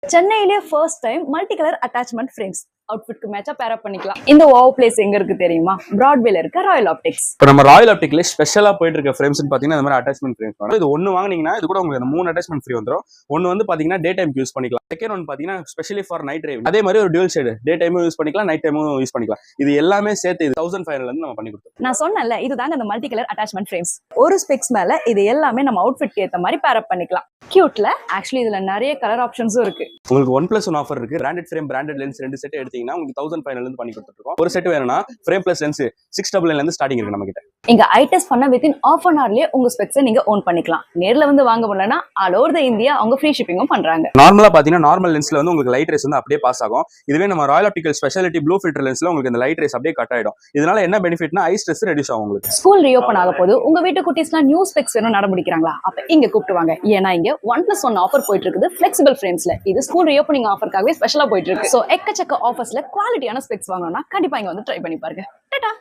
சென்னையிலே first time multi colour attachment frames அவுட்ஃபிட்க்கு மேட்சா பேர் அப் பண்ணிக்கலாம். இந்த ஓவ் பிளேஸ் எங்க இருக்கு தெரியுமா? பிராட்வேல இருக்க ராயல் ஆப்டிக்ஸ். இப்போ நம்ம ராயல் ஆப்டிக்ல ஸ்பெஷலா போயிட்டு இருக்க ஃப்ரேம்ஸ் பாத்தீங்கன்னா இந்த மாதிரி அட்டாச்மெண்ட் ஃப்ரேம்ஸ் வரும். இது ஒன்னு வாங்குனீங்கன்னா இது கூட உங்களுக்கு 3 அட்டாச்மெண்ட் ஃப்ரீ வந்துரும். ஒன்னு வந்து பாத்தீங்கன்னா டே டைம் யூஸ் பண்ணிக்கலாம். செகண்ட் ஒன் பாத்தீங்கன்னா ஸ்பெஷலி ஃபார் நைட் டிரைவ். அதே மாதிரி ஒரு டுவல் ஷேட் டே டைமும் யூஸ் பண்ணிக்கலாம், நைட் டைமும் யூஸ் பண்ணிக்கலாம். இது எல்லாமே சேர்த்து 1500 இருந்து நம்ம பண்ணி கொடுத்தோம். நான் சொன்னேன்ல இதுதாங்க அந்த மல்டி கலர் அட்டாச்மெண்ட் ஃப்ரேம்ஸ். ஒரு ஸ்பெக்ஸ் மேல இது எல்லாமே நம்ம அவுட்ஃபிட்க்கு ஏத்த மாதிரி பேர் அப் பண்ணிக்கலாம். கியூட்ல ஆக்சுவலி இதுல நிறைய கலர் ஆப்ஷன்ஸும் இருக்கு. உங்களுக்கு 1+1 ஆஃபர் இருக்கு. Branded frame branded lens 2 set எடுத்தீங்கன்னா உங்களுக்கு 1500 இருந்து பண்ணி கொடுத்துருக்கோம். ஒரு செட் வேணும்னா ஃப்ரேம் பிளஸ் லென்ஸ் 699 இருந்து ஸ்டார்டிங் இருக்கு நம்ம கிட்ட. இங்க ஐ டெஸ்ட் பண்ண வித்தின் ½ an hourலயே உங்க ஸ்பெக்ஸை நீங்க ஓன் பண்ணிக்கலாம். நேர்ல வந்து வாங்க முடியலன்னா ஆல் ஓவர் த இந்தியா அவங்க ஃப்ரீ ஷிப்பிங்கும் பண்றாங்க. நார்மலா பாத்தீங்கன்னா நார்மல் லென்ஸ்ல வந்து உங்களுக்கு லைட் ரேஸ் வந்து அப்படியே பாஸ் ஆகும். இதுவே நம்ம Royal Optical speciality blue filter லென்ஸ்ல உங்களுக்கு இந்த லைட் ரேஸ் அப்படியே கட் ஆயிடும். இதனால என்ன பெனிஃபிட்னா ஐ ஸ்ட்ரெஸ் ரெடியூஸ் ஆகும். உங்களுக்கு ஸ்கூல் ரீஓபன் ஆக போது உங்க வீட்டு குட்டீஸ்லாம் நியூ ஸ்பெக்ஸ் வேணும் நடமுடிக்கிறாங்களா? அப்ப இங்க கூப்பிட்டு வாங்க. ஏன்னா இங்க 1+1 ஆஃபர் போயிட்டு இருக்குது ஃபிளெக்சிபிள் ஃப்ரேம்ஸ்ல. இது ஸ்கூல் ரீஓபனிங் ஆஃபர்க்காகவே ஸ்பெஷலா போயிட்டு இருக்கு. சோ எக்கச்சக்க ஆஃபர்ஸ்ல குவாலிட்டியான ஸ்பெக்ஸ் வாங்கணும்னா கண்டிப்பா இங்க வந்து ட்ரை பண்ணி பாருங்க. டாடா.